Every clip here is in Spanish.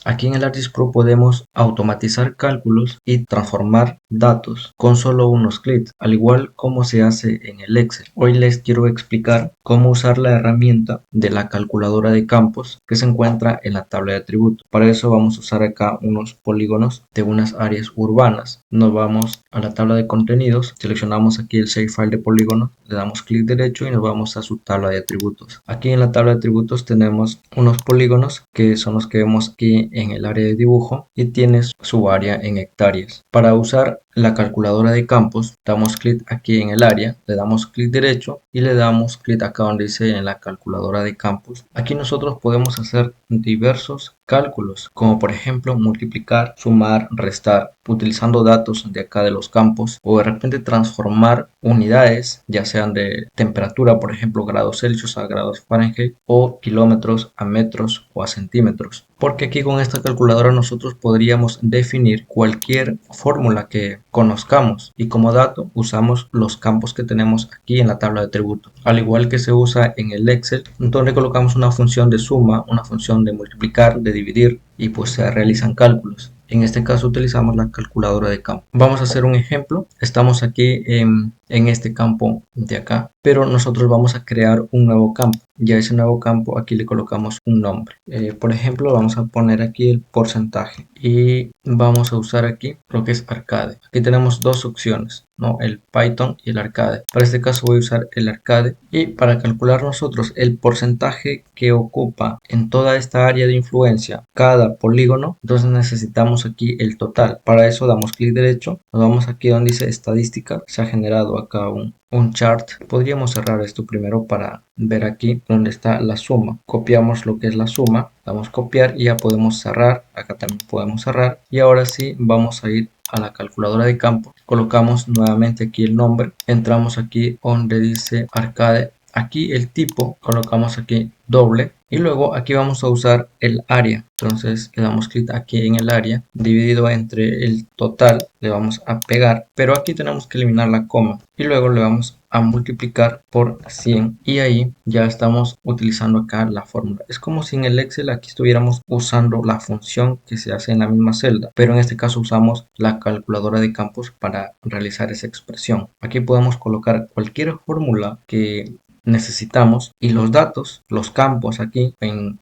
Aquí en el ArcGIS Pro podemos automatizar cálculos y transformar datos con solo unos clics, al igual como se hace en el Excel. Hoy les quiero explicar cómo usar la herramienta de la calculadora de campos que se encuentra en la tabla de atributos. Para eso vamos a usar acá unos polígonos de unas áreas urbanas. Nos vamos a la tabla de contenidos, seleccionamos aquí el Save File de polígono, le damos clic derecho y nos vamos a su tabla de atributos. Aquí en la tabla de atributos tenemos unos polígonos que son los que vemos aquí en el área de dibujo y tienes su área en hectáreas. Para usar la calculadora de campos, damos clic aquí en el área, le damos clic derecho y le damos clic acá donde dice en la calculadora de campos. Aquí nosotros podemos hacer diversos cálculos, como por ejemplo multiplicar, sumar, restar, utilizando datos de acá de los campos, o de repente transformar unidades, ya sean de temperatura, por ejemplo grados Celsius a grados Fahrenheit, o kilómetros a metros o a centímetros. Porque aquí con esta calculadora nosotros podríamos definir cualquier fórmula que conozcamos y como dato usamos los campos que tenemos aquí en la tabla de atributos. Al igual que se usa en el Excel, donde colocamos una función de suma, una función de multiplicar, de dividir y pues se realizan cálculos. En este caso utilizamos la calculadora de campo. Vamos a hacer un ejemplo. Estamos aquí en este campo de acá, pero nosotros vamos a crear un nuevo campo. Ya ese nuevo campo aquí le colocamos un nombre. Por ejemplo, vamos a poner aquí el porcentaje y vamos a usar aquí lo que es arcade. Aquí tenemos dos opciones, ¿no? El Python y el arcade. Para este caso voy a usar el arcade y para calcular nosotros el porcentaje que ocupa en toda esta área de influencia cada polígono, entonces necesitamos aquí el total. Para eso damos clic derecho, nos vamos aquí donde dice estadística, se ha generado acá un chart. Podríamos cerrar esto primero para ver aquí donde está la suma. Copiamos lo que es la suma, damos copiar y ya podemos cerrar. Acá también podemos cerrar y ahora sí vamos a ir a la calculadora de campo, colocamos nuevamente aquí el nombre, entramos aquí donde dice arcade, aquí el tipo, colocamos aquí doble y luego aquí vamos a usar el área. Entonces le damos clic aquí en el área, dividido entre el total, le vamos a pegar, pero aquí tenemos que eliminar la coma y luego le vamos a multiplicar por 100 y ahí ya estamos utilizando acá la fórmula. Es como si en el Excel aquí estuviéramos usando la función que se hace en la misma celda, pero en este caso usamos la calculadora de campos para realizar esa expresión. Aquí podemos colocar cualquier fórmula que necesitamos y los datos, los campos aquí en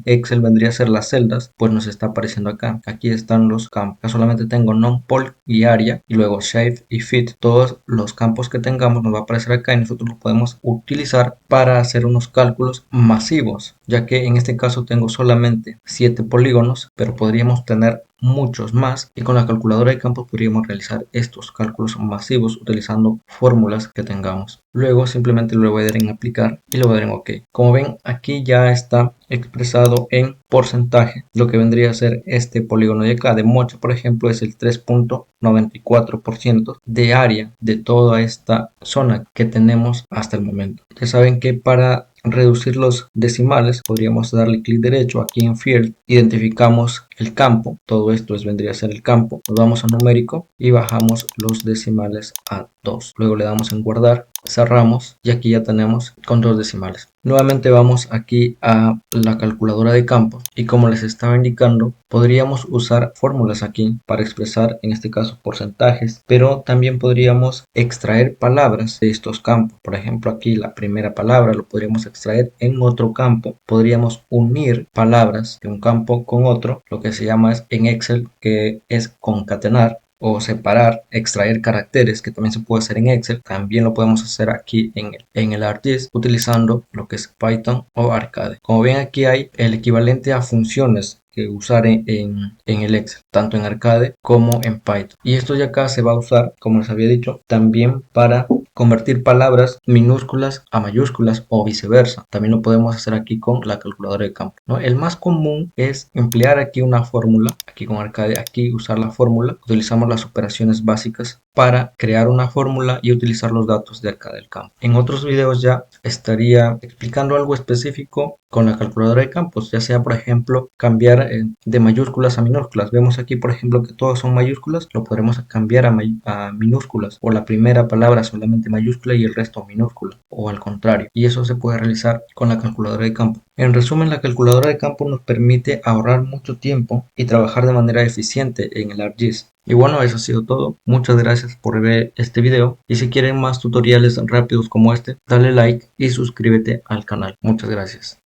Excel vendría a ser las celdas, pues nos está apareciendo acá. Aquí están los campos. Acá solamente tengo non-pol y área y luego shape y fit. Todos los campos que tengamos nos va a aparecer acá y nosotros los podemos utilizar para hacer unos cálculos masivos, ya que en este caso tengo solamente 7 polígonos, pero podríamos tener muchos más y con la calculadora de campos podríamos realizar estos cálculos masivos utilizando fórmulas que tengamos. Luego simplemente lo voy a dar en aplicar y lo voy a dar en OK. Como ven, aquí ya está expresado en porcentaje lo que vendría a ser este polígono de acá de Mocha, por ejemplo, es el 3.94% de área de toda esta zona que tenemos hasta el momento. Ya saben que para reducir los decimales podríamos darle clic derecho aquí en Field, identificamos el campo, todo esto vendría a ser el campo, nos vamos a numérico y bajamos los decimales a 2, luego le damos en guardar, cerramos y aquí ya tenemos con 2 decimales. Nuevamente vamos aquí a la calculadora de campos y como les estaba indicando podríamos usar fórmulas aquí para expresar en este caso porcentajes, pero también podríamos extraer palabras de estos campos. Por ejemplo, aquí la primera palabra lo podríamos extraer en otro campo, podríamos unir palabras de un campo con otro, lo que se llama en Excel que es concatenar o separar, extraer caracteres, que también se puede hacer en Excel. También lo podemos hacer aquí en el ArcGIS utilizando lo que es Python o Arcade. Como ven, aquí hay el equivalente a funciones que usar en el Excel, tanto en Arcade como en Python. Y esto ya acá se va a usar, como les había dicho, también para convertir palabras minúsculas a mayúsculas o viceversa. También lo podemos hacer aquí con la calculadora de campo, ¿no? El más común es emplear aquí una fórmula, aquí con Arcade, aquí usar la fórmula. Utilizamos las operaciones básicas para crear una fórmula y utilizar los datos de acá del campo. En otros videos ya estaría explicando algo específico con la calculadora de campos, ya sea por ejemplo cambiar de mayúsculas a minúsculas. Vemos aquí por ejemplo que todos son mayúsculas, lo podremos cambiar a minúsculas, o la primera palabra solamente solamente mayúscula y el resto minúscula, o al contrario, y eso se puede realizar con la calculadora de campo. En resumen, la calculadora de campo nos permite ahorrar mucho tiempo y trabajar de manera eficiente en el ArcGIS. Y bueno, eso ha sido todo. Muchas gracias por ver este video y si quieren más tutoriales rápidos como este, dale like y suscríbete al canal. Muchas gracias.